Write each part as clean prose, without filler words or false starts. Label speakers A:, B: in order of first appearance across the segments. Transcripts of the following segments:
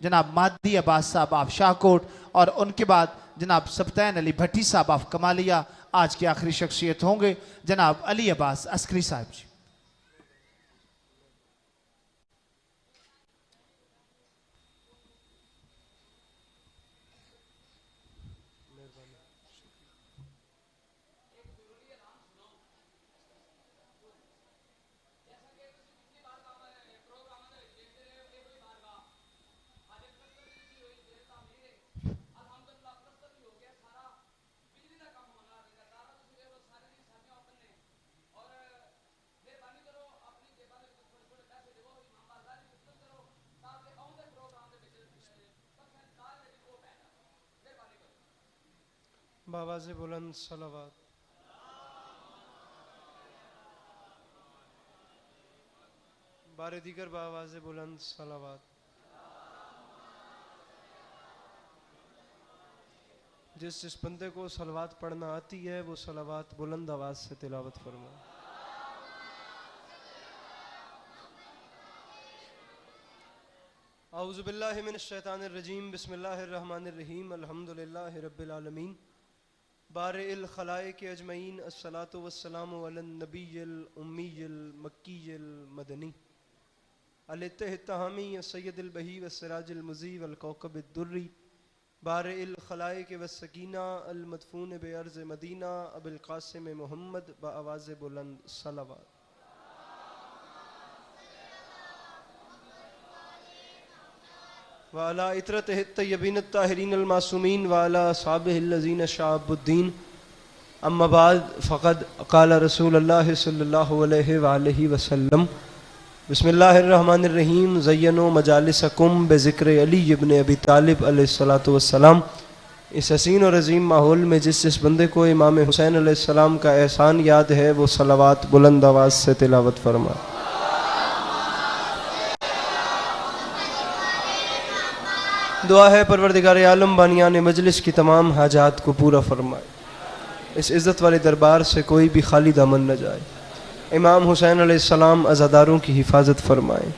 A: जनाब मादी अब्बास साहब ऑफ शाहकोट और उनके बाद जनाब सब्तैन अली भट्टी साहब ऑफ कमालिया। आज की आखिरी शख्सियत होंगे जनाब अली अब्बास अस्करी साहब जी।
B: बावाज़े बुलंद सलावत। बारे दीगर बावाज़े बुलंद सलावत। जिस बंदे को सलावत पढ़ना आती है वो सलावत बुलंद आवाज़ से तिलावत फरमाए। औज़ु बिल्लाहि मिनश शैतानिर रजीम बिस्मिल्लाहिर रहमानिर रहीम अल्हम्दुलिल्लाहि रब्बिल आलमीन बारिइल खलाइक अजमईन अस्सलातु वस्सलामु अलन नबिय्यिल उम्मिय्यिल मक्किय्यिल मदनी अल-इत्तिहामी सय्यदिल बही वस्सिराजिल मुज़ी वल कौकबिद दुर्री बारिइल खलाइक वस्सकीना अल मदफून बिअर्ज़ मदीना अबुल क़ासिम मोहम्मद बआवाज़े बुलंद सलावत। वाला इतरतिहि तय्यबीन अत्ताहिरीन अल मासूमीन वाला अस्हाबिहिल लज़ीना शअबुद्दीन अम्मा बाद फ़क़द क़ाल रसूलुल्लाह सल्लल्लाहु अलैहि वआलिहि वसल्लम बिस्मिल्लाहिर रहमानिर रहीम ज़य्यनु मजालिसकुम बिज़िक्र अली इब्न अबी तालिब अलैहिस्सलातु वस्सलाम। इस हसीन और अजीम माहौल में जिस बंदे को इमाम हुसैन अलैहिस्सलाम का एहसान याद है वो सलावत बुलंद आवाज़ से तिलावत फरमाए। दुआ है परवरदिगार आलम बानियान मजलिस की तमाम हाजात को पूरा फरमाए। इस इज़्ज़त वाले दरबार से कोई भी खाली दामन न जाए। इमाम हुसैन अलैहिस्सलाम अज़ादारों की हिफाजत फरमाए।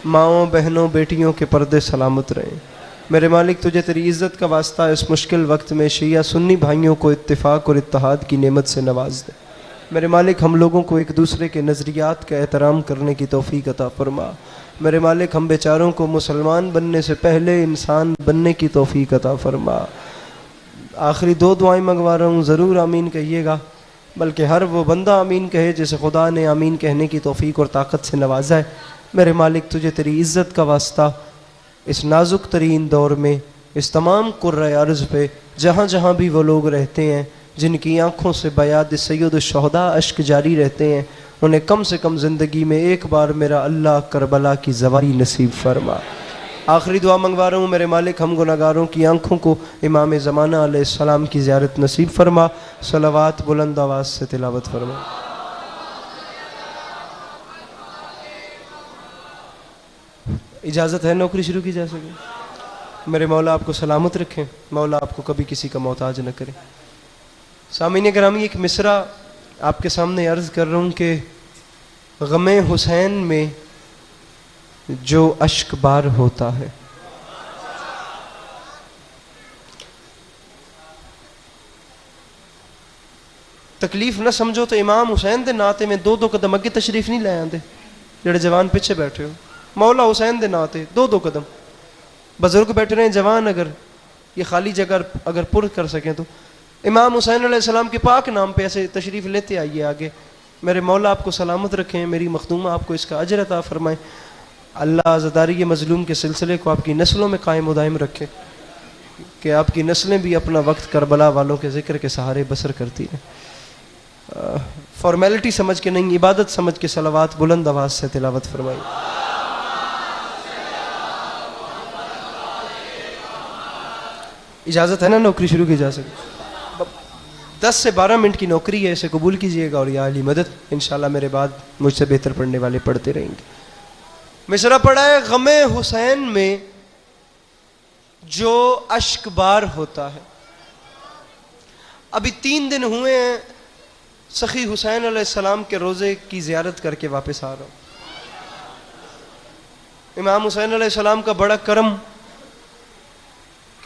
B: माओं बहनों बेटियों के पर्दे सलामत रहें। मेरे मालिक तुझे तेरी इज़्ज़त का वास्ता इस मुश्किल वक्त में शिया सुन्नी भाइयों को इत्तिफाक और इत्तेहाद की नेमत से नवाज दे। मेरे मालिक हम लोगों को एक दूसरे के नज़रियात का एहतराम करने की तौफ़ीक अता फरमा। मेरे मालिक हम बेचारों को मुसलमान बनने से पहले इंसान बनने की तौफ़ीक अता फरमा। आखिरी दो दुआएं मंगवा रहा हूँ, ज़रूर आमीन कहिएगा, बल्कि हर वो बंदा आमीन कहे जिसे खुदा ने आमीन कहने की तौफ़ीक और ताकत से नवाजा है। मेरे मालिक तुझे तेरी इज़्ज़त का वास्ता इस नाजुक तरीन दौर में इस तमाम कुर्रे अर्ज़ पे जहाँ जहाँ भी वो लोग रहते हैं जिनकी आँखों से बयाद सैयद शुहदा अश्क जारी रहते हैं, उन्हें कम से कम ज़िंदगी में एक बार मेरा अल्लाह करबला की ज़वारी नसीब फरमा। आखिरी दुआ मंगवा रहा हूँ मेरे मालिक हम गुनाहगारों की आँखों को इमाम ज़माना अलैहिस्सलाम की ज़ियारत नसीब फरमा। सलावत बुलंद आवाज़ से तिलावत फरमा। इजाज़त है नौकरी शुरू की जा सके। मेरे मौला आपको सलामत रखें, मौला आपको कभी किसी का मोहताज न करें। सामीन गिरामी एक मिसरा आपके सामने अर्ज़ कर रहा हूँ कि गमे हुसैन में जो अश्क बार होता है, तकलीफ न समझो तो इमाम हुसैन के नाते में दो दो कदम अगे तशरीफ नहीं लै आते जेड़े जवान पिछे बैठे हो। मौला हुसैन के नाते दो दो कदम बुजुर्ग बैठे रहे जवान अगर ये खाली जगह अगर पुर कर सकें तो इमाम हुसैन अलैहिस्सलाम के पाक नाम पे ऐसे तशरीफ़ लेते आइए आगे। मेरे मौला आपको सलामत रखें, मेरी मखदूमा आपको इसका अजर अता फरमाएँ। अल्लाह आज़ादारी मज़लूम के सिलसिले को आपकी नस्लों में कायम दायम रखे कि आपकी नस्लें भी अपना वक्त करबला वालों के ज़िक्र के सहारे बसर करती हैं। फॉर्मेलिटी समझ के नहीं, इबादत समझ के सलावत बुलंद आवाज़ से तिलावत फरमाई। इजाज़त है ना नौकरी शुरू की जा सके। 10 से 12 मिनट की नौकरी है, इसे कबूल कीजिएगा और या अली मदद इंशाल्लाह मेरे बाद मुझसे बेहतर पढ़ने वाले पढ़ते रहेंगे। मिसरा पढ़ा है गमे हुसैन में जो अश्क बार होता है। अभी 3 दिन हुए हैं सखी हुसैन अलैहिस्सलाम के रोज़े की ज़ियारत करके वापस आ रहा हूँ। इमाम हुसैन अलैहिस्सलाम का बड़ा करम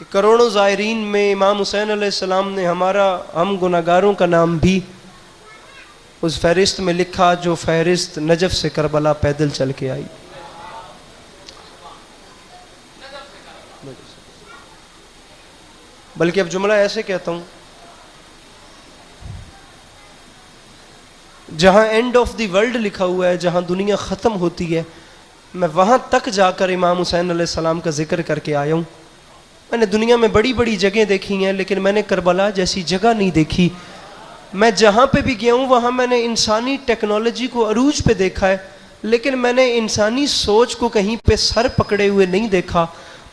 B: कि करोड़ों ज़ायरीन में इमाम हुसैन अलैहिस्सलाम ने हम गुनाहगारों का नाम भी उस फहरिस्त में लिखा जो फहरिस्त नजफ से करबला पैदल चल के आई। बल्कि अब जुमला ऐसे कहता हूं, जहां एंड ऑफ द वर्ल्ड लिखा हुआ है, जहां दुनिया खत्म होती है, मैं वहां तक जाकर इमाम हुसैन अलैहिस्सलाम का जिक्र करके आया हूं। मैंने दुनिया में बड़ी बड़ी जगह देखी हैं, लेकिन मैंने करबला जैसी जगह नहीं देखी। मैं जहां पे भी गया हूं वहां मैंने इंसानी टेक्नोलॉजी को अरूज पे देखा है, लेकिन मैंने इंसानी सोच को कहीं पे सर पकड़े हुए नहीं देखा।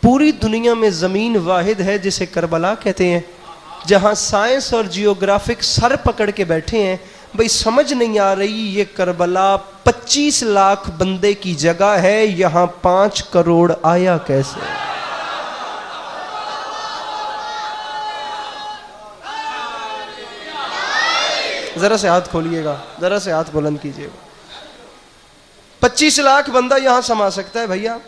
B: पूरी दुनिया में ज़मीन वाहिद है जिसे करबला कहते हैं, जहां साइंस और जियोग्राफिक सर पकड़ के बैठे हैं। भाई समझ नहीं आ रही, ये करबला 25 लाख बंदे की जगह है, यहां 5 करोड़ आया कैसे? जरा से हाथ खोलिएगा, जरा से हाथ बुलंद कीजिएगा। 25 लाख बंदा यहां समा सकता है भैया,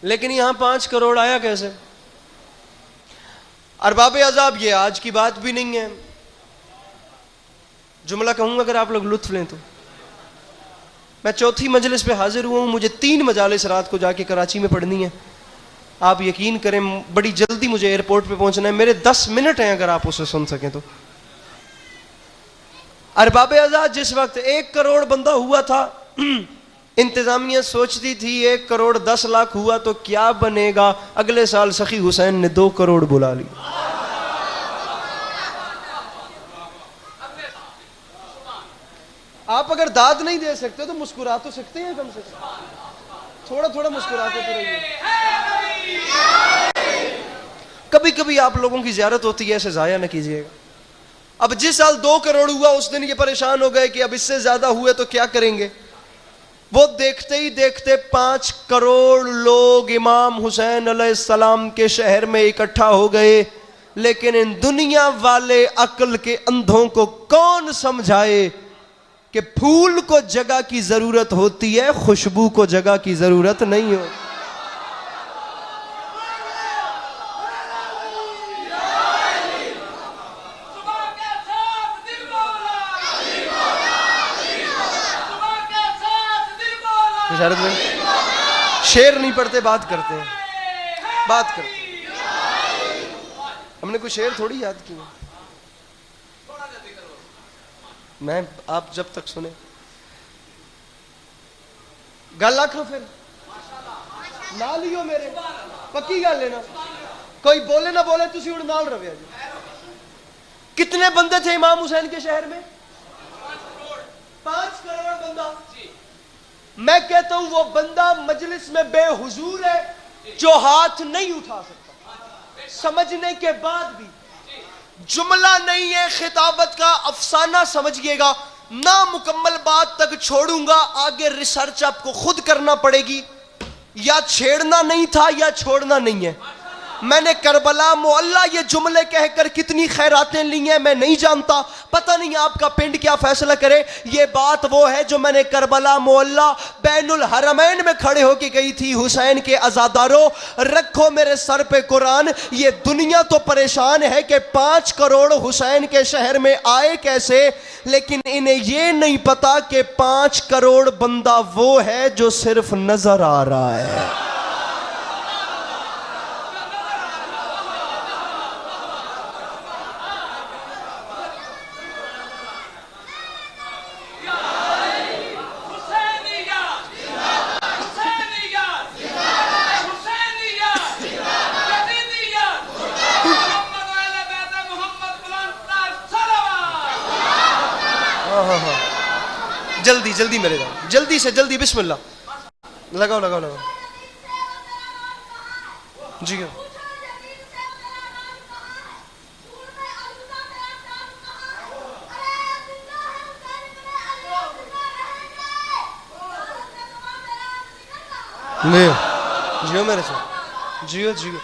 B: लेकिन यहां 5 करोड़ आया कैसे? अरबाब अज़ाब ये आज की बात भी नहीं है। जुमला कहूंगा अगर आप लोग लुत्फ लें तो। मैं चौथी मजलिस पे हाजिर हुआ हूं, मुझे 3 मजालिस रात को जाके कराची में पढ़नी है। आप यकीन करें बड़ी जल्दी मुझे एयरपोर्ट पे पहुंचना है, मेरे 10 मिनट हैं, अगर आप उसे सुन सकें तो। अरबाब अज़ाब जिस वक्त 1 करोड़ बंदा हुआ था, इंतजामिया सोचती थी 1 करोड़ 10 लाख हुआ तो क्या बनेगा। अगले साल सखी हुसैन ने 2 करोड़ बुला ली। आप अगर दाद नहीं दे सकते तो मुस्कुरा तो सकते हैं, कम से कम थोड़ा थोड़ा मुस्कुराते तो रहिए। कभी कभी आप लोगों की ज़ियारत होती है, ऐसे ज़ाया न कीजिएगा। अब जिस साल 2 करोड़ हुआ उस दिन ये परेशान हो गए कि अब इससे ज्यादा हुए तो क्या करेंगे। वो देखते ही देखते 5 करोड़ लोग इमाम हुसैन अलैहिस्सलाम के शहर में इकट्ठा हो गए। लेकिन इन दुनिया वाले अक्ल के अंधों को कौन समझाए कि फूल को जगह की जरूरत होती है, खुशबू को जगह की जरूरत नहीं होती। शेर नहीं पढ़ते, बात करते हैं, बात करते हैं। हमने कोई शेर थोड़ी याद किया। मैं आप जब तक सुने गल आखो फिर ना लियो मेरे पक्की गल है ना, कोई बोले ना बोले तुसी उड़ नाल रवे जी। कितने बंदे थे इमाम हुसैन के शहर में? 5 करोड़ बंदा। मैं कहता हूं वो बंदा मजलिस में बेहुजूर है जो हाथ नहीं उठा सकता। समझने के बाद भी जुमला नहीं है, खिताबत का अफसाना समझिएगा। ना मुकम्मल बात तक छोड़ूंगा, आगे रिसर्च आपको खुद करना पड़ेगी। या छेड़ना नहीं था या छोड़ना नहीं है। मैंने करबला मोहल्ला ये जुमले कहकर कितनी खैरातें ली हैं मैं नहीं जानता, पता नहीं आपका पिंड क्या फैसला करे। ये बात वो है जो मैंने करबला मोहल्ला बैनुल हरमैन में खड़े होके गई थी। हुसैन के अज़ादारों, रखो मेरे सर पे कुरान। ये दुनिया तो परेशान है कि 5 करोड़ हुसैन के शहर में आए कैसे, लेकिन इन्हें ये नहीं पता कि 5 करोड़ बंदा वो है जो सिर्फ नजर आ रहा है। जल्दी जल्दी मेरे जान, जल्दी से जल्दी, बिस्मिल्लाह। लगाओ लगाओ लगाओ जी। जियो मेरे से, जियो जियो,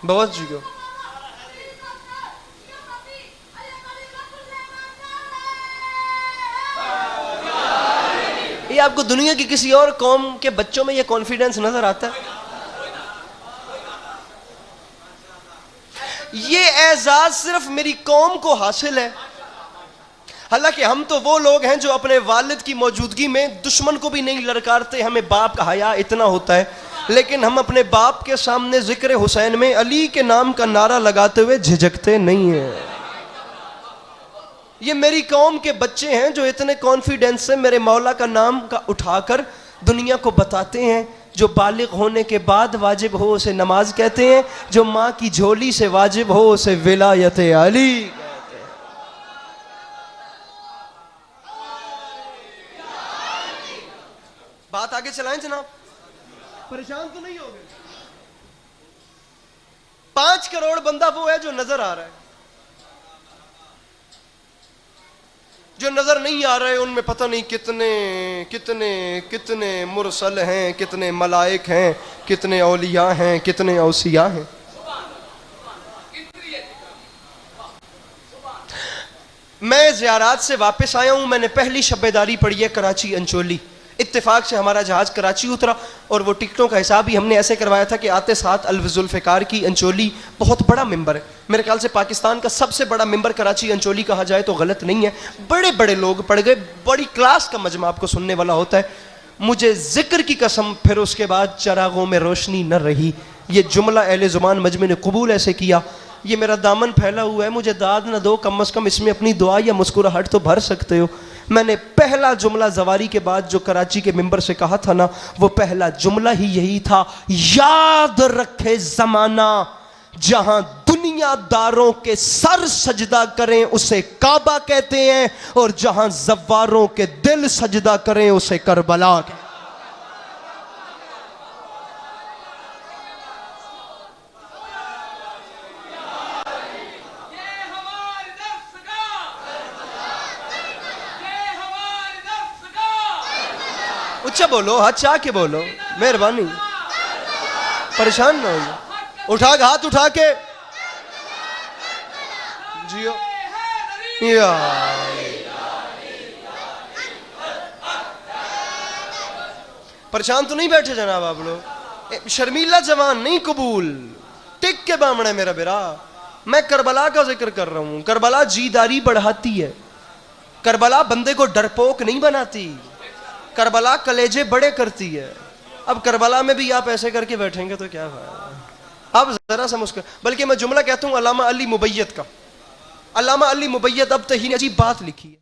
B: बहुत जियो। ये आपको दुनिया की किसी और कौम के बच्चों में ये कॉन्फिडेंस नजर आता है? ये एजाज सिर्फ मेरी कौम को हासिल है। हालांकि हम तो वो लोग हैं जो अपने वालिद की मौजूदगी में दुश्मन को भी नहीं ललकारते, हमें बाप का हया इतना होता है, लेकिन हम अपने बाप के सामने जिक्र हुसैन में अली के नाम का नारा लगाते हुए झिझकते नहीं हैं। ये मेरी कौम के बच्चे हैं जो इतने कॉन्फिडेंस से मेरे मौला का नाम का उठाकर दुनिया को बताते हैं। जो बालिग होने के बाद वाजिब हो उसे नमाज कहते हैं, जो माँ की झोली से वाजिब हो उसे विलायत अली कहते हैं। बात आगे चलाएं जनाब, परेशान तो नहीं हो गए? 5 करोड़ बंदा वो है जो नजर आ रहा है, जो नजर नहीं आ रहे उनमें पता नहीं कितने कितने कितने मुरसल हैं, कितने मलाइक हैं, कितने औलिया हैं, कितने औसिया हैं। मैं ज़ियारात से वापस आया हूं, मैंने पहली शब्बेदारी पढ़ी है कराची अंचोली। इत्तेफाक से हमारा जहाज कराची उतरा और वो टिकटों का हिसाब भी हमने ऐसे करवाया था कि आते साथ अल-जुल्फ़िकार की अंचोली बहुत बड़ा मिंबर है। मेरे ख्याल से पाकिस्तान का सबसे बड़ा मिंबर कराची अंचोली कहा जाए तो गलत नहीं है। बड़े बड़े लोग पढ़ गए, बड़ी क्लास का मजमा आपको सुनने वाला होता है। मुझे जिक्र की कसम, फिर उसके बाद चरागों में रोशनी न रही। ये जुमला अहले ज़ुबान मजमे ने कबूल ऐसे किया, ये मेरा दामन फैला हुआ है, मुझे दाद न दो, कम अज़ कम इसमें अपनी दुआ या मुस्कुराहट तो भर सकते हो। मैंने पहला जुमला जवारी के बाद जो कराची के मिंबर से कहा था ना, वो पहला जुमला ही यही था, याद रखे ज़माना जहां दुनियादारों के सर सजदा करें उसे काबा कहते हैं, और जहां जव्वारों के दिल सजदा करें उसे करबला कहते हैं। उच्चा बोलो, हाथ चाह के बोलो, मेहरबानी, परेशान ना हो। उठा के हाथ उठा के जियो या परेशान तो नहीं बैठे जनाब आप लोग? शर्मीला जवान नहीं कबूल, टिक के बामणे मेरा बेरा। मैं करबला का जिक्र कर रहा हूं। करबला जीदारी बढ़ाती है, करबला बंदे को डरपोक नहीं बनाती, करबला कलेजे बड़े करती है। अब करबला में भी आप ऐसे करके बैठेंगे तो क्या फायदा? अब जरा सा मुस्कुरा, बल्कि मैं जुमला कहता हूं अल्लामा अली मुबैयत का। अल्लामा अली मुबैयत अब तक ही अजीब बात लिखी है।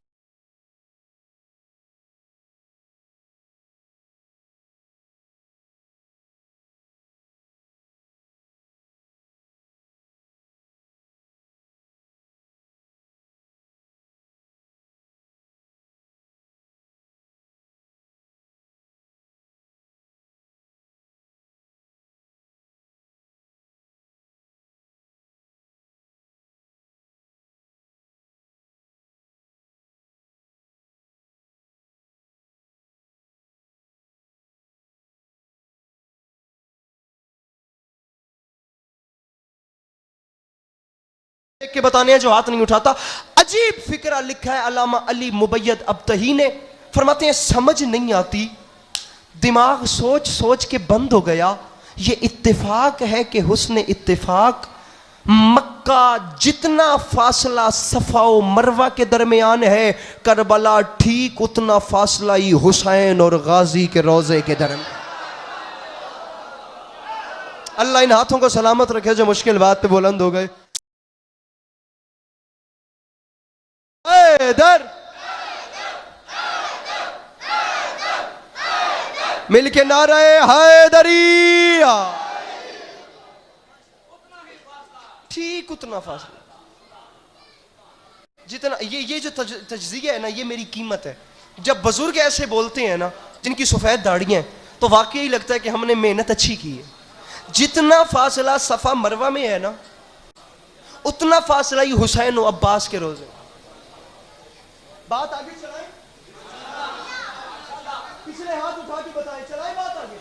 B: देख के बताने हैं जो हाथ नहीं उठाता। अजीब फिक्रा लिखा है अल्लामा अली मुबैयत अबतही ने। फरमाते हैं समझ नहीं आती, दिमाग सोच सोच के बंद हो गया। ये इत्तेफाक है कि हुस्न इत्तेफाक मक्का जितना फासला सफा और मरवा के दरमियान है, करबला ठीक उतना फासला ही हुसैन और गाजी के रोजे के दरमियान। अल्लाह इन हाथों को सलामत रखे जो मुश्किल बात पे बुलंद हो गए। हैदर मिलके नारे हैदरिया, ठीक उतना फासला जितना ये जो तजज़िया है ना, ये मेरी कीमत है। जब बुजुर्ग ऐसे बोलते हैं ना जिनकी सफेद दाढ़ियां हैं, तो वाकई लगता है कि हमने मेहनत अच्छी की है। जितना फासला सफा मरवा में है ना, उतना फासला ही हुसैन और अब्बास के रोजे। बात आगे चलाएं, पिछले हाथ उठा के बताएं, चलाएं बात आगे।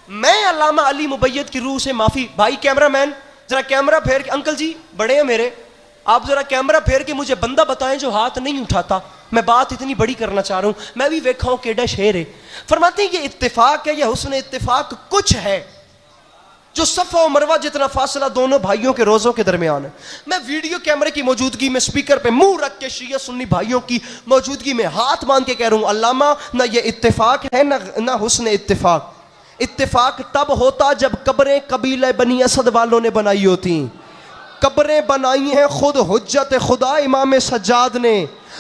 B: मैं अल्लामा अली मुबैयत की रूह से माफी। भाई कैमरामैन जरा कैमरा फेर के, अंकल जी बड़े हैं मेरे, आप जरा कैमरा फेर के मुझे बंदा बताएं जो हाथ नहीं उठाता। मैं बात इतनी बड़ी करना चाह रहा हूं, मैं भी वेखा हूं केड़ा शेर है। फरमाते हैं ये इत्तेफाक है या हुस्न इत्तेफाक कुछ है, जो सफ़ा और मरवा जितना फासला दोनों भाइयों के रोज़ों के दरमियान है। मैं वीडियो कैमरे की मौजूदगी में स्पीकर पे मुंह रख के शिया सुन्नी भाइयों की मौजूदगी में हाथ बांध के कह रहा हूं, अल्लामा ना ये इत्तेफाक है ना हुस्न इत्तेफाक। इत्तेफाक तब होता जब कब्रें कबीले बनी असद वालों ने बनाई होती। कब्रें बनाई हैं खुद हुज्जत खुदा इमाम सज्जाद ने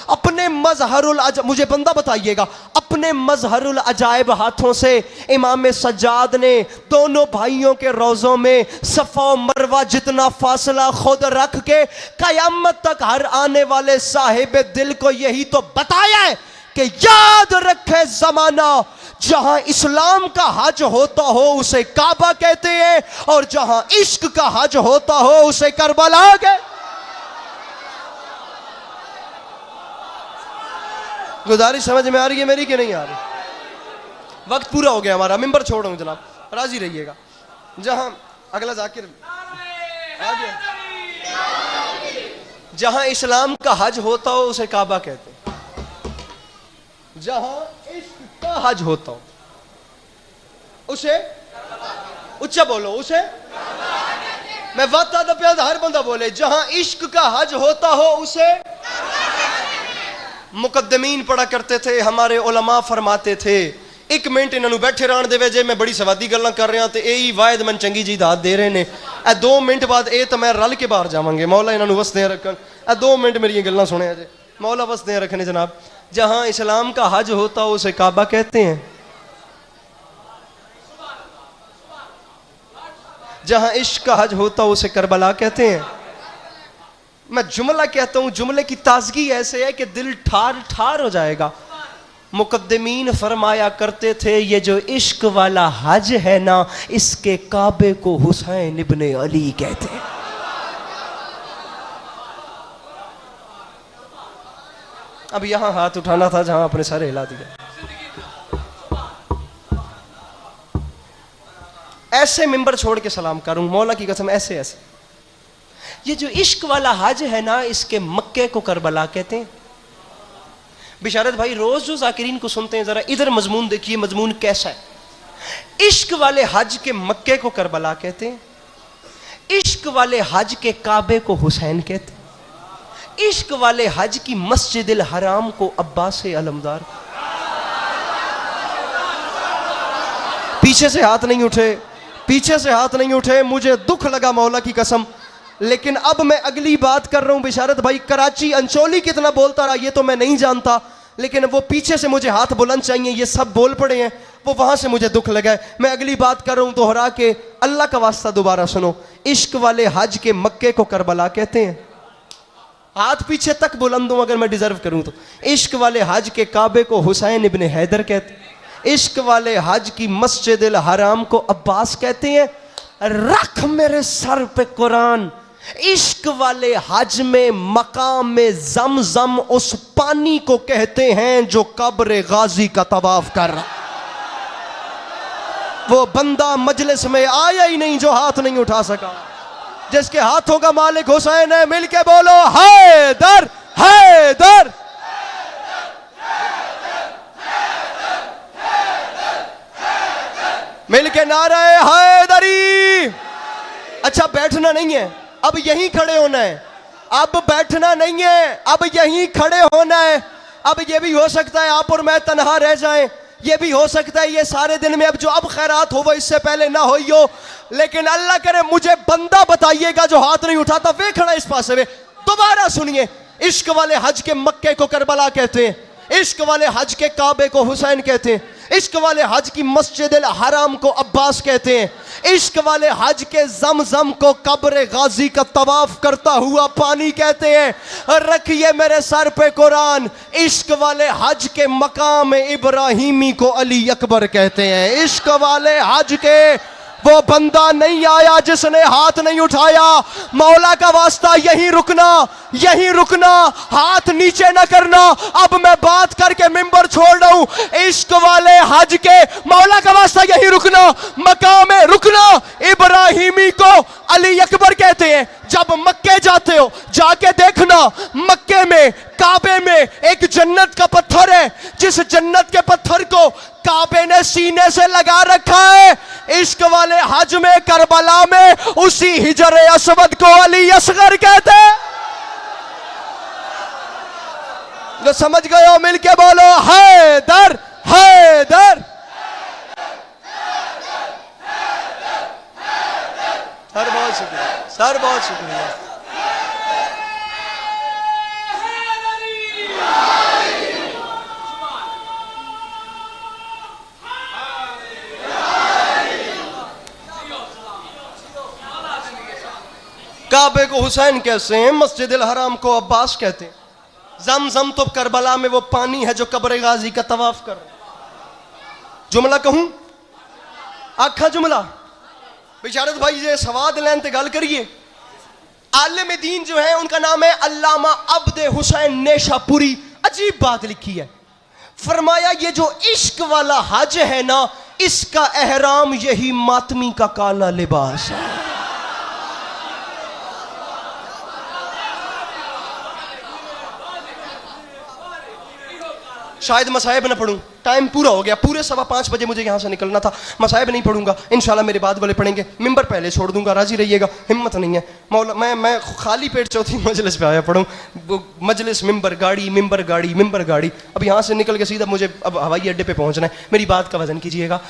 B: अपने मजहरुल अजाइब, मुझे बंदा बताइएगा, अपने मजहरुल अजाइब हाथों से इमाम सज्जाद ने दोनों भाइयों के रोज़ों में सफ़ा और मरवा जितना फासला खुद रख के कयामत तक हर आने वाले साहिब दिल को यही तो बताया है कि याद रखे ज़माना जहां इस्लाम का हज होता हो उसे काबा कहते हैं और जहां इश्क का हज होता हो उसे करबला कहते। गुजारिश समझ में आ रही है मेरी कि नहीं आ रही? वक्त पूरा हो गया हमारा, मिंबर छोड़ रहा हूं जनाब, राजी रहिएगा। जहां अगला जाकिर आ गया, जहां इस्लाम का हज होता हो उसे काबा कहते हैं, जहां इश्क का हज होता हो उसे उच्चा बोलो, उसे मैं वादा दा प्यार हर बंदा बोले, जहां इश्क का हज होता हो उसे मुकद्दमीन पढ़ा करते थे, हमारे उलमा फरमाते थे। एक मिनट इन्होंने बैठे रहने देवे जे मैं बड़ी सवादी गल्लां कर रहा तो यही वायद मन चंगी जी दात दे रहे ने। ए 2 मिनट बाद ए तो मैं रल के बाहर जावांगे, मौला इन्होंने वसदे रखन। ए 2 मिनट मेरी गल्लां सुने जे, मौला वसदे रखने जनाब। जहां इस्लाम का हज होता हो उसे काबा कहते हैं, जहां इश्क का हज होता हो उसे करबला कहते हैं। मैं जुमला कहता हूं, जुमले की ताजगी ऐसे है कि दिल ठार ठार हो जाएगा। मुकद्दमीन फरमाया करते थे ये जो इश्क वाला हज है ना इसके काबे को हुसैन इब्ने अली कहते हैं। अब यहां हाथ उठाना था जहां अपने सर हिला दिया। ऐसे मिंबर छोड़ के सलाम करूं मौला की कसम, ऐसे ऐसे। ये जो इश्क वाला हज है ना इसके मक्के को करबला कहते हैं। बिशारत भाई रोज जो जाकिरीन को सुनते हैं जरा इधर मजमून देखिए, मजमून कैसा है। इश्क वाले हज के मक्के को करबला कहते हैं, इश्क वाले हज के काबे को हुसैन कहते हैं, इश्क वाले हज की मस्जिदिल हराम को अब्बास अलमदार। पीछे से हाथ नहीं उठे, पीछे से हाथ नहीं उठे, मुझे दुख लगा मौला की कसम। लेकिन अब मैं अगली बात कर रहा हूं बिशारत भाई, कराची अंचोली कितना बोलता रहा ये तो मैं नहीं जानता, लेकिन वो पीछे से मुझे हाथ बुलंद चाहिए, ये सब बोल पड़े हैं, वो वहां से मुझे दुख लगा है। मैं अगली बात कर रहा हूं दोहरा के, अल्लाह का वास्ता दोबारा सुनो। इश्क वाले हज के मक्के को करबला कहते हैं। हाथ पीछे तक बुलंद हूं अगर मैं डिजर्व करूं तो। इश्क वाले हज के काबे को हुसैन इब्ने हैदर कहते हैं, इश्क वाले हज की मस्जिदिल हराम को अब्बास कहते हैं। रख मेरे सर पे कुरान, इश्क वाले हज में मकाम में ज़मज़म उस पानी को कहते हैं जो कब्र गाजी का तवाफ कर रहा। वो बंदा मजलिस में आया ही नहीं जो हाथ नहीं उठा सका, जिसके हाथों का मालिक हुसैन है। मिलके बोलो हैदर हैदर। मिलके नारे हैदरी। अच्छा बैठना नहीं है, अब यहीं खड़े होना है, अब बैठना नहीं है, अब यहीं खड़े होना है। अब ये भी हो सकता है आप और मैं तन्हा रह जाएं, ये भी हो सकता है ये सारे दिन में अब जो अब खैरात हो वो इससे पहले ना हुई हो, लेकिन अल्लाह करे मुझे बंदा बताइएगा जो हाथ नहीं उठाता, वे खड़ा इस पासे वे। दोबारा सुनिए, इश्क वाले हज के मक्के को करबला कहते हैं, इश्क वाले हज के काबे को हुसैन कहते हैं, इश्क वाले हज की मस्जिदिल हराम को अब्बास कहते हैं, इश्क वाले हज के ज़मज़म को कब्र गाजी का तवाफ करता हुआ पानी कहते हैं। रखिए मेरे सर पे कुरान, इश्क वाले हज के मकाम इब्राहिमी को अली अकबर कहते हैं। इश्क वाले हज के वो बंदा नहीं आया जिसने हाथ नहीं उठाया। मौला का वास्ता यहीं रुकना, यहीं रुकना, हाथ नीचे न करना। अब मैं बात करके मिंबर छोड़ रहा हूं। इश्क वाले हज के मौला का वास्ता यहीं रुकना, मकाम रुकना इब्राहिमी को अली अकबर कहते हैं। जब मक्के जाते हो जाके देखना, मक्के में काबे में एक जन्नत का पत्थर है, जिस जन्नत के पत्थर को काबे ने सीने से लगा रखा है। इश्क वाले हज में करबला में उसी हिजर असवद को अली असगर कहते हैं। जो समझ गए हो मिलके बोलो हैदर हैदर। सर बहुत शुक्रिया, सर बहुत शुक्रिया। काबे को हुसैन कहते हैं, मस्जिद अल हराम को अब्बास कहते हैं, जमजम तो करबला में वो पानी है जो कब्र गाजी का तवाफ कर। जुमला कहूं आखा जुमला बिशारत भाई ये सवाद लैन ते गल करिए। आलिम दीन जो है उनका नाम है अल्लामा अब्द हुसैन नेशापुरी। अजीब बात लिखी है, फरमाया ये जो इश्क वाला हज है ना, इसका एहराम यही मातमी का काला लिबास है। शायद मसाइब ना पढ़ूं, टाइम पूरा हो गया, पूरे 5:15 बजे मुझे यहाँ से निकलना था। मसाइब नहीं पढ़ूंगा, इंशाल्लाह मेरे बाद वाले पढ़ेंगे। मिंबर पहले छोड़ दूंगा, राजी रहिएगा, हिम्मत नहीं है मौला। मैं खाली पेट चौथी मजलिस पे आया पढ़ूं। मजलिस मिंबर गाड़ी मिंबर गाड़ी मिंबर गाड़ी। अब यहाँ से निकल के सीधा मुझे अब हवाई अड्डे पे पहुंचना है। मेरी बात का वजन कीजिएगा।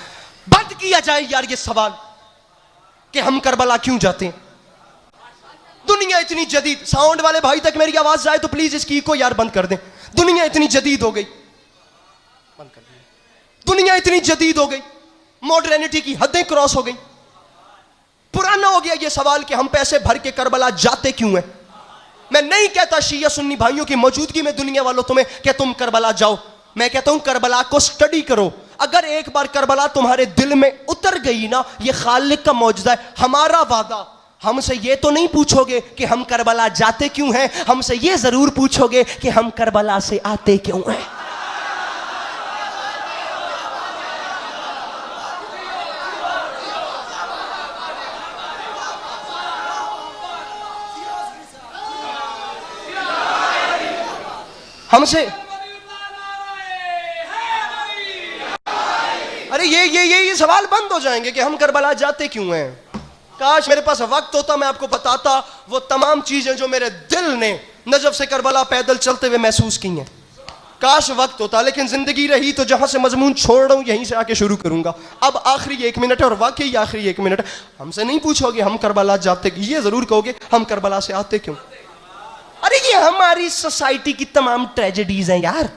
B: बंद किया जाए यार ये सवाल कि हम करबला क्यों जाते हैं। दुनिया इतनी जदीद, साउंड वाले भाई तक मेरी आवाज जाए तो प्लीज इसकी को यार बंद कर दें। दुनिया इतनी जदीद हो गई, दुनिया इतनी जदीद हो गई, मॉडर्निटी की हदें क्रॉस हो गई। पुराना हो गया ये सवाल कि हम पैसे भर के करबला जाते क्यों हैं। मैं नहीं कहता शिया सुन्नी भाइयों की मौजूदगी में दुनिया वालों तुम्हें कि तुम करबला जाओ। मैं कहता हूं करबला को स्टडी करो। अगर एक बार करबला तुम्हारे दिल में उतर गई ना, ये खालिक का मौजूदा है। हमारा वादा, हमसे ये तो नहीं पूछोगे कि हम करबला जाते क्यों हैं, हमसे ये जरूर पूछोगे कि हम करबला से आते क्यों हैं। हमसे अरे ये सवाल बंद हो जाएंगे कि हम करबला जाते क्यों हैं। काश मेरे पास वक्त होता, मैं आपको बताता वो तमाम चीजें जो मेरे दिल ने नजफ से करबला पैदल चलते हुए महसूस की हैं। काश वक्त होता, लेकिन जिंदगी रही तो जहां से मजमून छोड़ रहा हूं यहीं से आके शुरू करूंगा। अब आखिरी 1 मिनट है और वाकई आखिरी 1 मिनट। हमसे नहीं पूछोगे हम करबला जाते, ये जरूर कहोगे हम करबला से आते क्यों। अरे ये हमारी सोसाइटी की तमाम ट्रेजेडीज हैं यार।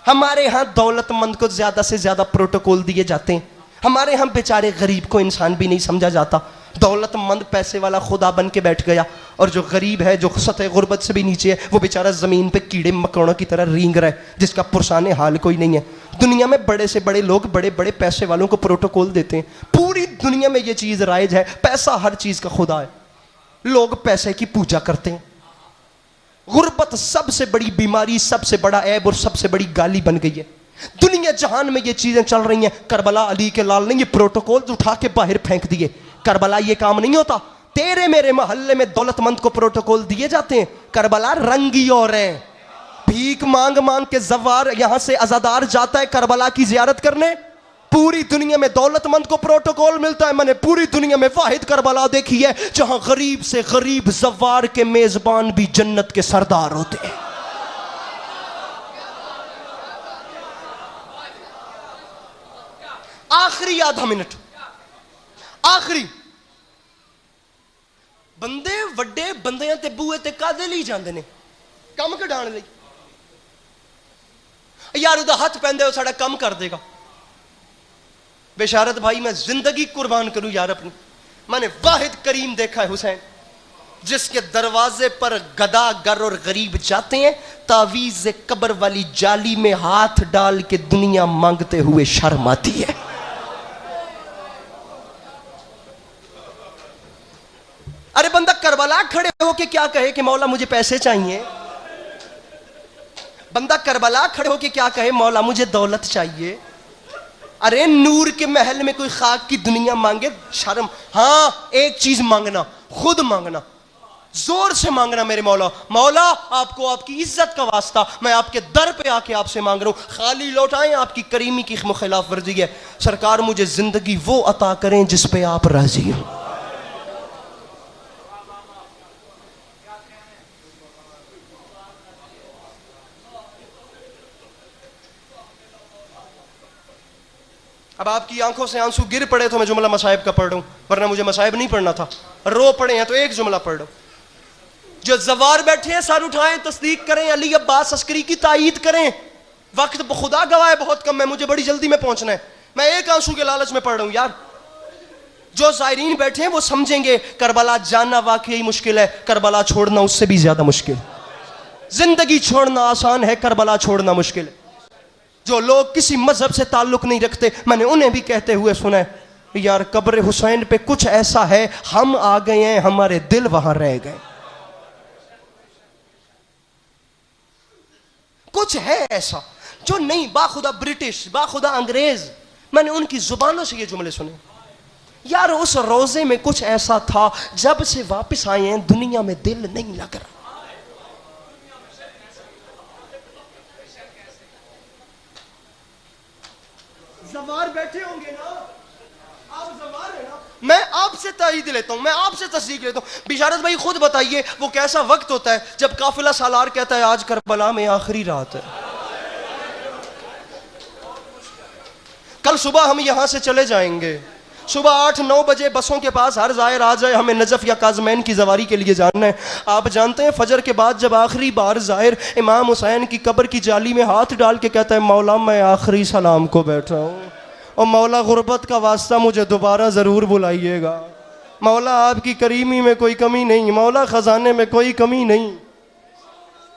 B: हमारे यहाँ दौलतमंद को ज्यादा से ज्यादा प्रोटोकॉल दिए जाते हैं। हमारे यहाँ बेचारे गरीब को इंसान भी नहीं समझा जाता। दौलतमंद पैसे वाला खुदा बन के बैठ गया, और जो गरीब है, जो सतह गुर्बत से भी नीचे है, वो बेचारा जमीन पे कीड़े मकोड़ों की तरह रींग रहा है, जिसका पुरसाने हाल कोई नहीं है। दुनिया में बड़े से बड़े लोग बड़े बड़े पैसे वालों को प्रोटोकॉल देते हैं। पूरी दुनिया में ये चीज राइज है, पैसा हर चीज का खुदा है। लोग पैसे की पूजा करते हैं। गुर्बत सबसे बड़ी बीमारी, सबसे बड़ा ऐब और सबसे बड़ी गाली बन गई है। दुनिया जहान में ये चीजें चल रही हैं। करबला अली के लाल ने ये प्रोटोकॉल उठा के बाहर फेंक दिए। करबला ये काम नहीं होता। तेरे मेरे मोहल्ले में दौलतमंद को प्रोटोकॉल दिए जाते हैं। करबला रंगी और है, भीख मांग मांग के जवार यहां से अजादार जाता है करबला की जियारत करने। पूरी दुनिया में दौलतमंद को प्रोटोकॉल मिलता है। मैंने पूरी दुनिया में वाहिद करबला देखी है जहां गरीब से गरीब जवार के मेजबान भी जन्नत के सरदार होते हैं। आखिरी आधा मिनट, आखिरी बंदे वड्डे बंदियां ते बूए ते कादे ली जांदे ने कम कढाण लई। यार उदा हथ पैंदे साडा कम कर देगा। बेशारत भाई मैं जिंदगी कुर्बान करूं यार अपनी। मैंने वाहिद करीम देखा है हुसैन, जिसके दरवाजे पर गदा गर और गरीब जाते हैं, तावीज़ कब्र वाली जाली में हाथ डाल के दुनिया मांगते हुए शर्म आती है। अरे बंदा करबला खड़े होके क्या कहे कि मौला मुझे पैसे चाहिए। बंदा करबला खड़े होके क्या कहे, मौला मुझे दौलत चाहिए। अरे नूर के महल में कोई खाक की दुनिया मांगे, शर्म। हाँ एक चीज मांगना, खुद मांगना। जोर से मांगना मेरे मौला, मौला आपको आपकी इज्जत का वास्ता मैं आपके दर पे आके आपसे मांग रहा हूं, खाली लौटाएं, आपकी करीमी की खिलाफ वर्जी है। सरकार मुझे जिंदगी वो अता करें जिस पे आप राजी हो। अब आपकी आंखों से आंसू गिर पड़े तो मैं जुमला मसाइब का पढ़ रहा हूं, वरना मुझे मसाइब नहीं पढ़ना था। रो पड़े हैं तो एक जुमला पढ़ रहा हूं। जो जवार बैठे हैं सर उठाएं, तस्दीक करें, अली अब्बास अस्करी की तायीद करें। वक्त खुदा गवाह है बहुत कम है, मुझे बड़ी जल्दी में पहुंचना है। मैं एक आंसू के लालच में पढ़ रहा हूं यार। जो जायरीन बैठे हैं वो समझेंगे करबला जानना वाकई मुश्किल है, करबला छोड़ना उससे भी ज्यादा मुश्किल। जिंदगी छोड़ना आसान है, करबला छोड़ना मुश्किल है। जो लोग किसी मजहब से ताल्लुक नहीं रखते, मैंने उन्हें भी कहते हुए सुना है, यार कब्र हुसैन पे कुछ ऐसा है, हम आ गए हैं, हमारे दिल वहां रह गए। कुछ है ऐसा जो नहीं, बाखुदा ब्रिटिश, बाखुदा अंग्रेज, मैंने उनकी जुबानों से ये जुमले सुने, यार उस रोजे में कुछ ऐसा था, जब से वापस आए हैं दुनिया में दिल नहीं लग रहा। जवार बैठे होंगे ना, आप जवार है ना, मैं आपसे तायीद लेता हूं, मैं आपसे तस्दीक लेता हूं। बिशारत भाई खुद बताइए वो कैसा वक्त होता है जब काफिला सालार कहता है आज करबला में आखिरी रात है। कल सुबह हम यहां से चले जाएंगे, सुबह 8-9 बजे बसों के पास हर जायर आ जाए, हमें नजफ या काजमैन की जवारी के लिए जाना है। आप जानते हैं फजर के बाद जब आखिरी बार जाहिर इमाम हुसैन की कब्र की जाली में हाथ डाल के कहता है मौला मैं आखिरी सलाम को बैठा हूँ, और मौला गुर्बत का वास्ता मुझे दोबारा ज़रूर बुलाइएगा, मौला आपकी करीमी में कोई कमी नहीं, मौला ख़जाने में कोई कमी नहीं,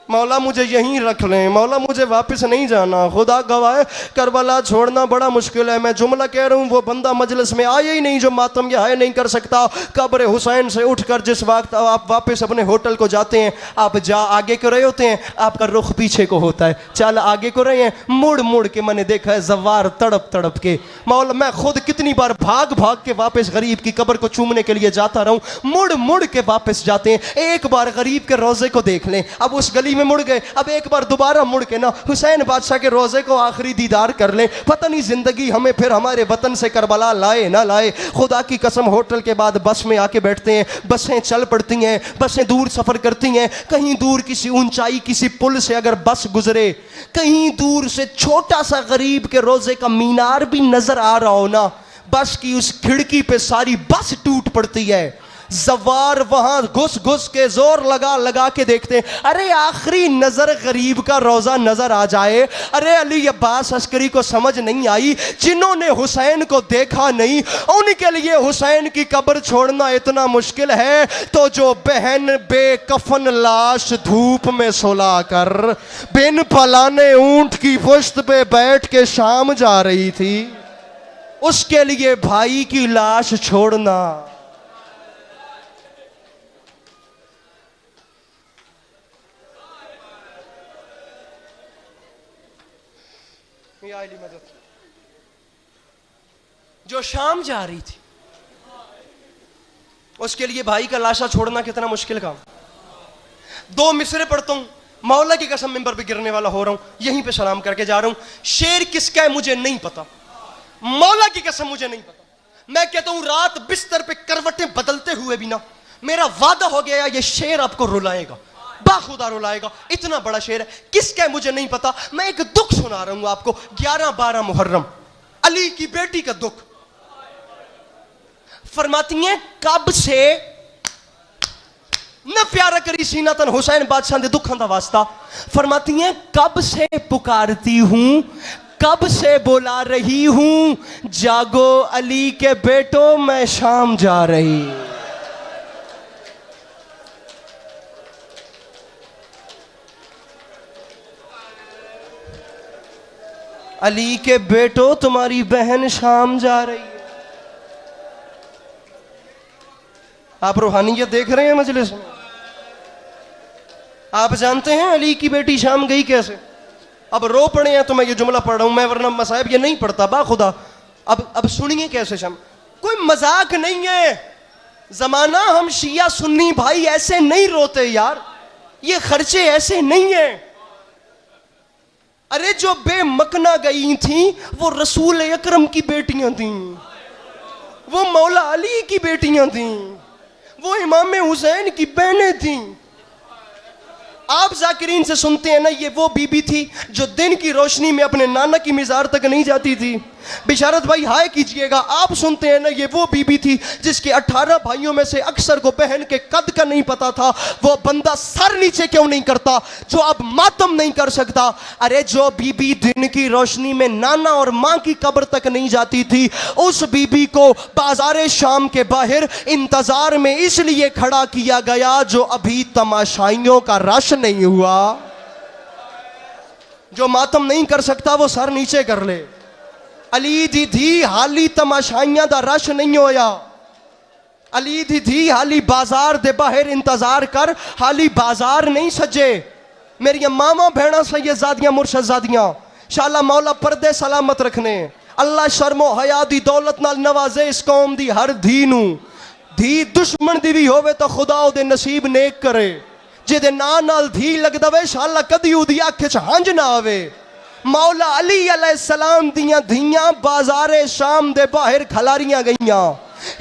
B: मौला मुझे यहीं रख लें, मौला मुझे वापस नहीं जाना। खुदा गवाह करबला छोड़ना बड़ा मुश्किल है। मैं जुमला कह रहा हूँ, वो बंदा मजलिस में आया ही नहीं जो मातम या है नहीं कर सकता। कब्र हुसैन से उठकर जिस वक्त आप वापस अपने होटल को जाते हैं, आप जा आगे को रहे होते हैं, आपका रुख पीछे को होता है, चल आगे को रहे हैं, मुड़ मुड़ के मैंने देखा है जवार तड़प तड़प के। मौला मैं खुद कितनी बार भाग भाग के वापस गरीब की कब्र को चूमने के लिए जाता रहूं, मुड़ मुड़ के वापस जाते हैं। एक बार गरीब के रोजे को देख लें, अब उस गली में मुड़ गए, अब एक बार दोबारा मुड़ के ना हुसैन बादशाह के रोजे को आखिरी दीदार कर लें। पता नहीं जिंदगी हमें फिर हमारे वतन से करबला लाए ना लाए। खुदा की कसम होटल के बाद बस में आके बैठते हैं, बसें चल पड़ती हैं, बसें दूर सफर करती हैं, कहीं दूर किसी ऊंचाई किसी पुल से अगर बस गुजरे, कहीं दूर से छोटा सा गरीब के रोजे का मीनार भी नजर आ रहा हो ना, बस की उस खिड़की पे सारी बस टूट पड़ती है। जवार वहां घुस घुस के जोर लगा लगा के देखते हैं, अरे आखिरी नजर गरीब का रोजा नजर आ जाए। अरे अली अब्बास अस्करी को समझ नहीं आई, जिन्होंने हुसैन को देखा नहीं उनके लिए हुसैन की कब्र छोड़ना इतना मुश्किल है, तो जो बहन बेकफन लाश धूप में सुला कर बिन फलाने ऊंट की पुश्त पे बैठ के शाम जा रही थी, उसके लिए भाई की लाश छोड़ना। मदद जो शाम जा रही थी, उसके लिए भाई का लाशा छोड़ना कितना मुश्किल काम। 2 मिसरे पढ़ता हूं, मौला की कसम मिंबर पे गिरने वाला हो रहा हूं, यहीं पे सलाम करके जा रहा हूं। शेर किसका है मुझे नहीं पता, मौला की कसम मुझे नहीं पता। मैं कहता हूं रात बिस्तर पे करवटें बदलते हुए भी ना, मेरा वादा हो गया ये शेर आपको रुलाएगा, बाखुदा रुलाएगा। इतना बड़ा शेर है, किसका है मुझे नहीं पता। मैं एक दुख सुना रहा हूं आपको। 11-12 मुहर्रम, अली की बेटी का दुख। फरमाती हैं कब से न प्यारा करी सीना तन हुसैन बादशाह दे दुखों दा वास्ता। फरमाती हैं कब से पुकारती हूं, कब से बुला रही हूं, जागो अली के बेटो मैं शाम जा रही। अली के बेटो तुम्हारी बहन शाम जा रही है। आप रूहानियत देख रहे हैं मजलिस में। आप जानते हैं अली की बेटी शाम गई कैसे। अब रो पड़े हैं तो मैं ये जुमला पढ़ रहा हूं, मैं वरना मसाहिब ये नहीं पढ़ता बाखुदा। अब सुनिए कैसे शाम, कोई मजाक नहीं है। जमाना हम शिया सुन्नी भाई ऐसे नहीं रोते यार, ये खर्चे ऐसे नहीं है। अरे जो बेमकना गई थी वो रसूल अकरम की बेटियां थी, वो मौला अली की बेटियां थी, वो इमाम हुसैन की बहनें थी। आप जाकिरीन से सुनते हैं ना, ये वो बीबी थी जो दिन की रोशनी में अपने नाना की मिज़ार तक नहीं जाती थी। बिशारत भाई हाय कीजिएगा। आप सुनते हैं ना, ये वो बीबी थी जिसके 18 भाइयों में से अक्सर को बहन के कद का नहीं पता था। वो बंदा सर नीचे क्यों नहीं करता जो अब मातम नहीं कर सकता। अरे जो बीबी दिन की रोशनी में नाना और माँ की कब्र तक नहीं जाती थी, उस बीबी को बाजार शाम के बाहर इंतजार में इसलिए खड़ा किया गया जो अभी तमाशाइयों का रश नहीं हुआ। जो मातम नहीं कर सकता वो सर नीचे कर ले। अली दी थी हाली तमाशाइयां दा रश नहीं होया। अली दी थी हाली बाजार दे बाहर इंतजार कर, हाली बाजार नहीं सजे। मेरी मामा भैणा सैयदजादियां मुर्शदादियां शाला मौला पर्दे सलामत रखने। अल्लाह शर्मो हया दी दौलत नाल नवाजे इस कौम दी हर धी नू। धी दुश्मन दी भी होवे तो खुदा ओदे नसीब नेक करे। जिदे नाल धी लग दवे शाला कदी उदी अख च हंज ना आवे। मौला अली अलैहिस्सलाम दियां धियां बाजारे शाम दे बाहर खलारियां गईयां।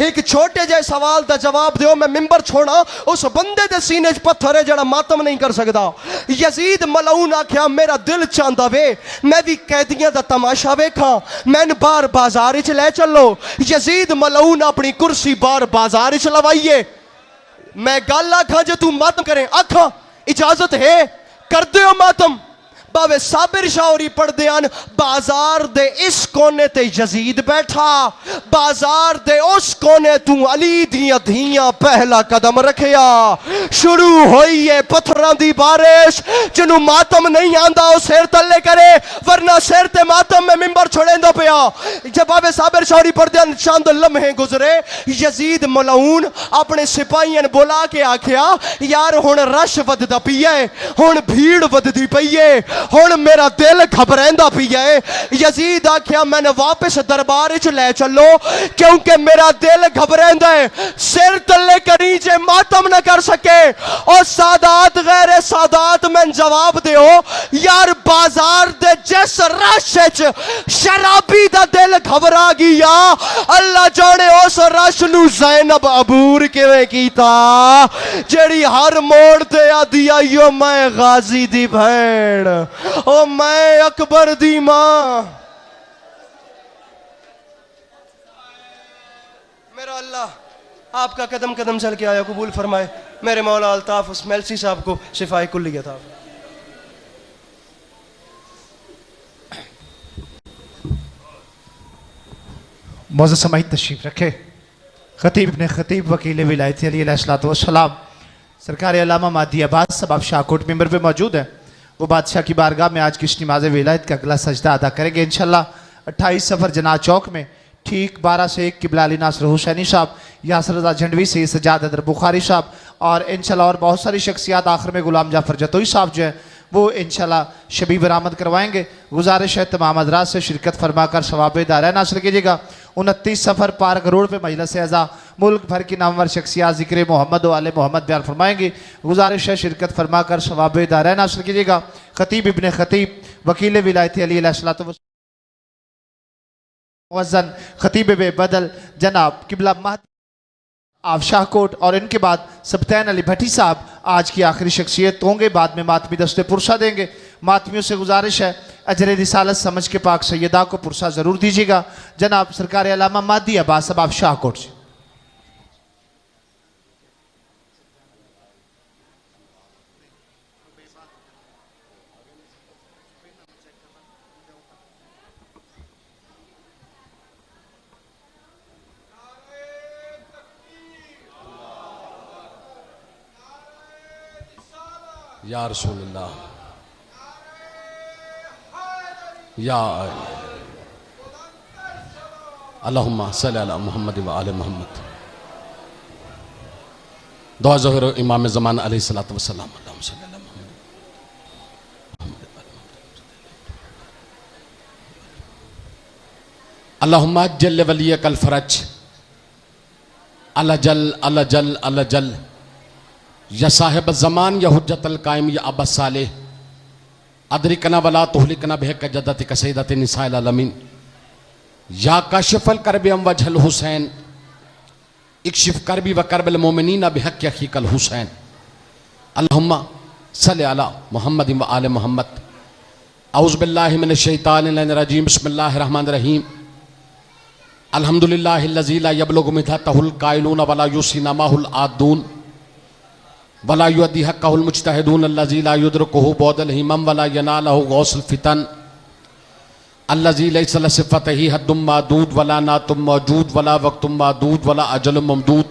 B: एक छोटे जे सवाल का जवाब दो, मैं मिंबर छोड़ा उस बंदे दे सीने च पत्थर है जड़ा मातम नहीं कर सकता। यजीद मलऊन आख्या मेरा दिल चाहता वे मैं भी कैदियां दा तमाशा वेखा, मैन बाहर बाजार च ले चलो। यजीद मलऊन अपनी कुर्सी बाहर बाजार च लवाइए। मैं गल आखा जे तू मातम करे, आखा इजाजत है कर दो मातम। भावे साबिर शाहरी पढ़ते हैं, बाजार दे इस कोने ते यजीद बैठा, बाजार दे उस कोने तू अली दियां धियां पहला कदम रखिया। शुरू हुई है पत्थरां दी बारिश। जिन्हों मातम नहीं आंदा वो सिर तले करे, वरना सिर ते मातम में मिंबर छोड़ेंदा पिया। जब भावे साबिर शाहरी पढ़ते हैं, चंद लम्हे गुजरे, यजीद मलऊन अपने सिपाहियों ने बुला के आख्या यार हुण रश वधदा पिया है, हुण भीड़ वधदी पई है, हुण मेरा दिल घबरांदा पिया है। यजीद आख्या मैंने वापस दरबार च ले चलो क्योंकि मेरा दिल घबरांदा है। सिर तले करी जे मातम न कर सके। और सादात गैर सादात में जवाब दो यार, बाजार दे जिस रश च शराबी दा दिल घबरा गया, अल्लाह जाने उस रश नू ज़ैनब अबूर किवें कीता जेड़ी हर मोड़ ते आदी आईओ मैं गाजी दी भैन, ओ मैं अकबर दी मां। मेरा अल्लाह आपका कदम कदम चल के आया कबूल फरमाए। मेरे मौला अल्ताफ उसमैलसी साहब को शिफाए कुल्लियत था।
A: मौजूद समाई तशरीफ रखे। खतीब ने खतीब वकील विलायत अली अलैहिस्सलाम सरकार अल्लामा मादी अब्बास साहब शाहकोट मेंबर पे मौजूद है। वो बादशाह की बारगाह में आज की नमाज विलायत का अगला सजदा अदा करेंगे इंशाल्लाह। 28 सफ़र जनाज चौक में ठीक 12 से 1 किबला अली नासर हुसैनी साहब, यासर रज़ा झंडवी से सजाद अदर बुखारी साहब और इंशाल्लाह और बहुत सारी शख्सियात, आखिर में गुलाम जाफ़र जतोई साहब जो है वो इंशाल्लाह शबी बरामद करवाएंगे। गुजारिश है तमाम हज़रात से शिरकत फरमाकर सवाब दायरा नासिल कीजिएगा। 29 सफ़र पार्क रोड पे मजलिस अज़ा मुल्क भर की नामवर शख्सियात ज़िक्र मोहम्मद व आले मोहम्मद बयान फरमाएंगे। गुजारिश है शिरकत फरमाकर सवाब दायरा नासिल कीजिएगा। खतीब इब्ने खतीब वकील विलायत अली अलैहिस्सलाम मुअज़्ज़न खतीब बदल जनाब किबला महदी आप शाहकोट और इनके बाद सब्तैन अली भट्टी साहब आज की आखिरी शख्सियत होंगे। बाद में मातमी दस्ते पुरसा देंगे। मातमियों से गुजारिश है अजर रिसालत समझ के पाक सैयदा को पुरसा ज़रूर दीजिएगा। जनाब सरकार अल्लामा मादी अब्बास साहब आप शाहकोट से।
C: या रसूलल्लाह या अल्लाहुम्मा सल्ली अला मुहम्मद व आले मुहम्मद। दुआ ज़ोहर इमाम ज़मान अलैहिस्सलातु वस्सलाम। अल्लाहुम्मा सल्ली अला मुहम्मद। अल्लाहुम्मा अज्जल वलियकल फरज अला जल या साहिब ज़मान या हुज्जतल कायम या अब्बा सालेह अदरिकना वला तुहलिकना बिहक जद्दति कसैदति निसाइल अलमीन या काशिफल करबि अम वजहल हुसैन इक्शिफ करबि व करबल मोमिनीना बिहक अखीकल हुसैन अल्लाहुम्मा सल्लि अला मुहम्मद व आले मुहम्मद औज़ु बिल्लाहि मिनश शैतानिर रजीम बिस्मिल्लाहिर रहमानिर रहीम अल्हम्दुलिल्लाहिल्लज़ी ला यबलुगु मिदहतहुल काइलून वला युसीना माहुल आदून वला युअद्दी हक़्क़हुल मुज्तहिदून अल्लज़ी ला युद्रिकुहु बौदल हिमम वला यनालहु गौसुल फितन अल्लज़ी लैसा लसिफ़तिही हद्दुम मादूद वला नातुम मौजूद वला वक़्तुम मादूद वला अजलुम ममदूद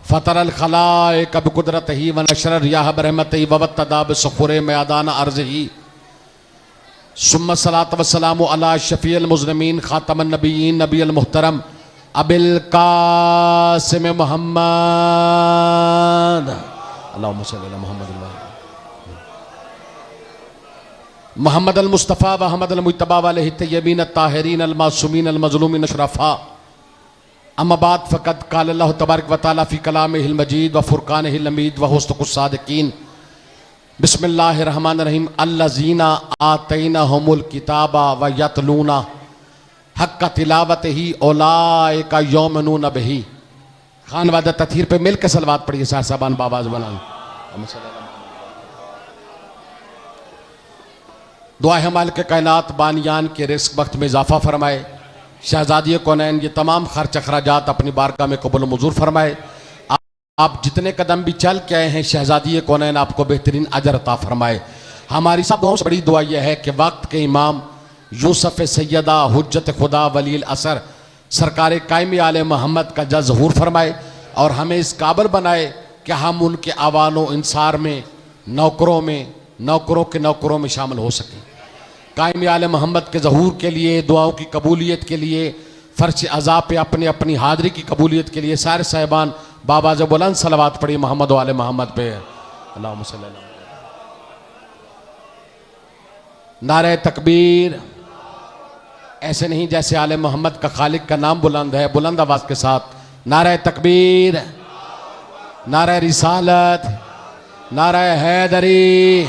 C: फ़तरल ख़लाइक़ बिक़ुदरतिही व नशर रियाह बिरहमतिही व वत्तदा बिसुख़ुरि मैदान अर्ज़िही सुम्मा सलात व सलामु अला शफ़ीअल मुज़निमीन ख़ातमन नबिय्यीन नबियल मुहतरम अबिल कासिम मुहम्मद अल्लाहुम्मा सल्लि अला मुहम्मद अल मुस्तफ़ा व अहमद अल मुज्तबा व अलैहि तय्यबीन अत्ताहिरीन अल मासूमीन अल मज़लूमीन शुरफ़ा अम्मा बाद फ़क़द क़ाल अल्लाह तबारक व तआला फ़ी कलामिहिल मजीद व फ़ुरक़ानिहिल हमीद व हुस्नुस सादिक़ीन बिस्मिल्लाहिर रहमानिर रहीम अल्लज़ीना आतैनाहुमुल किताबा व यतलूना हक़्क़ तिलावतिही औलाइका युमिनून बिही। खान वादा तथहीर पे मिल के सलवात पढ़िए सार साबान बाबाज बनाए। दुआ है मालिक कायनात बानियान के रिस्क वक्त में इजाफा फरमाए। शहजादी कौनैन ये तमाम खर्च अखराजात अपनी बारगाह में कबूल मंजूर फरमाए। आप जितने कदम भी चल के आए हैं शहजादी कौनैन आपको बेहतरीन अजर अता फरमाए। हमारी सब बहुत बड़ी दुआ यह है कि वक्त के इमाम यूसुफ सैयदा हुज्जत खुदा वलील असर सरकार कायमी आले मोहम्मद का जज़ ज़हूर फरमाए और हमें इस काबिल बनाए कि हम उनके आवानो इंसार में नौकरों के नौकरों में शामिल हो सकें। कायमी आले मोहम्मद के ज़हूर के लिए, दुआओं की कबूलियत के लिए, फ़र्श अज़ा पे अपने अपनी हाज़री की कबूलियत के लिए सारे साहिबान बाबा जब बुलंद सलावत पढ़ी मोहम्मद व आले मोहम्मद पे। अल्लाहुम्मा सल्लि अला नारे तकबीर। ऐसे नहीं जैसे आले मोहम्मद का खालिक का नाम बुलंद है, बुलंद आवाज के साथ नारे तकबीर, नारे रिसालत, नारे हैदरी।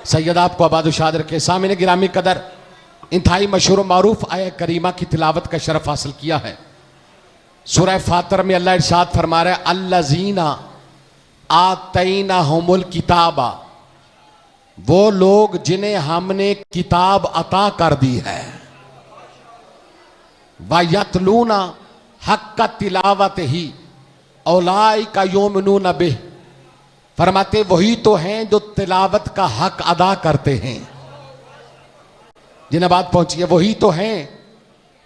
C: सैयद आपको आबाद शाद रखे। सामिन गिरामी कदर इंतहाई मशहूर मारूफ आय करीमा की तिलावत का शरफ हासिल किया है। सूरह फातिर में अल्लाह इरशाद फरमा रहे अल्लज़ीना आतैनाहुमुल किताबा, वो लोग जिन्हें हमने किताब अता कर दी है। व यतलूना हक़्क़ तिलावतिही औलाइका युमिनून बिह, फरमाते वही तो हैं जो तिलावत का हक अदा करते हैं। जिन्हें बात पहुंची है वही तो हैं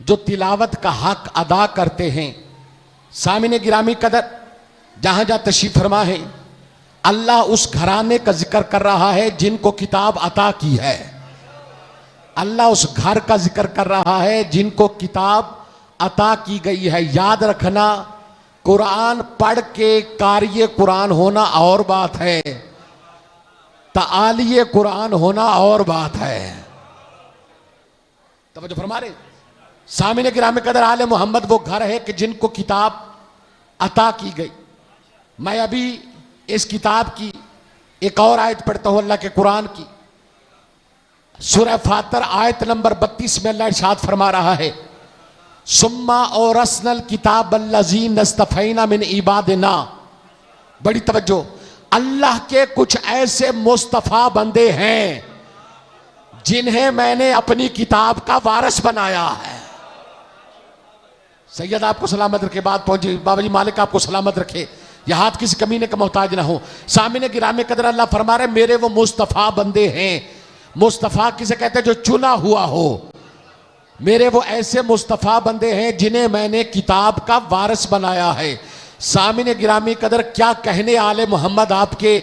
C: जो तिलावत का हक अदा करते हैं। सामिन गिरामी कदर जहां जहां तशरीफ फरमा है अल्लाह उस घराने का जिक्र कर रहा है जिनको किताब अता की है। अल्लाह उस घर का जिक्र कर रहा है जिनको किताब अता की गई है। याद रखना, कुरान पढ़ के कारिये कुरान होना और बात है, तालिये कुरान होना और बात है। तवज्जो फरमा रहे। सामिन गिरामी कदर आले मोहम्मद वो घर है कि जिनको किताब अता की गई। मैं अभी इस किताब की एक और आयत पढ़ता हूं अल्लाह के कुरान की। सूरह फातिर आयत नंबर 32 में अल्लाह इरशाद फरमा रहा है सुम्मा और रसनल किताब अल्लज़ीन नस्तफ़ैना मिन इबादिना। बड़ी तवज्जो, अल्लाह के कुछ ऐसे मुस्तफ़ा बंदे हैं जिन्हें मैंने अपनी किताब का वारिस बनाया है। सैयद आपको सलामत रखे। बात पहुंची बाबा जी, मालिक आपको सलामत रखे, यह हाथ किसी कमीने का मोहताज ना हो। सामिने गिरामे कदर अल्लाह फरमा रहे मेरे वो मुस्तफ़ा बंदे हैं। मुस्तफ़ा किसे कहते हैं? जो चुना हुआ हो। मेरे वो ऐसे मुस्तफ़ा बंदे हैं जिन्हें मैंने किताब का वारिस बनाया है। सामिने गिरामी कदर क्या कहने आले मोहम्मद आपके